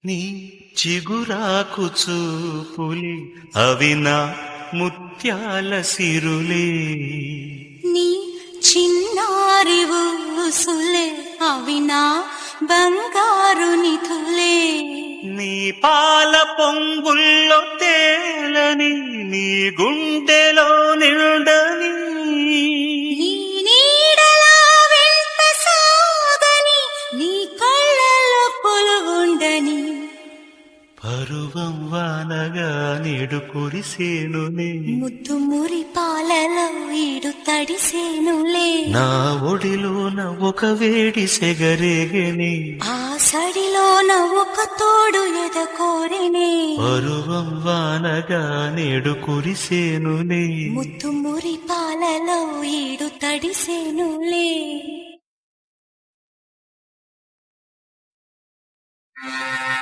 నీ చిగురాకు చూపులి అవి నా ముత్యాల సిరులే. నీ చిన్నారి ఊసులే అవి నా బంగారు నిధులే. నీ పాల పొంగుల్లో తేలని నీ గుండెలో నిండని నీ నీడలా వెంట సాగని నీ కళ్ళలో పొలుగుండని. పరువం వానగా నేడు కురిసేనులే. ముద్దు మురి పాలలో ఈడు తడిసేనులే. నా ఒడిలోన ఒక వేడి సెగరేగని ఆ సడిలోన ఒక తోడు ఎదకోరెనే. పరువం వానగా నేడు కురిసేనులే. ముద్దు మురి పాలలో ఈడు తడిసేనులే.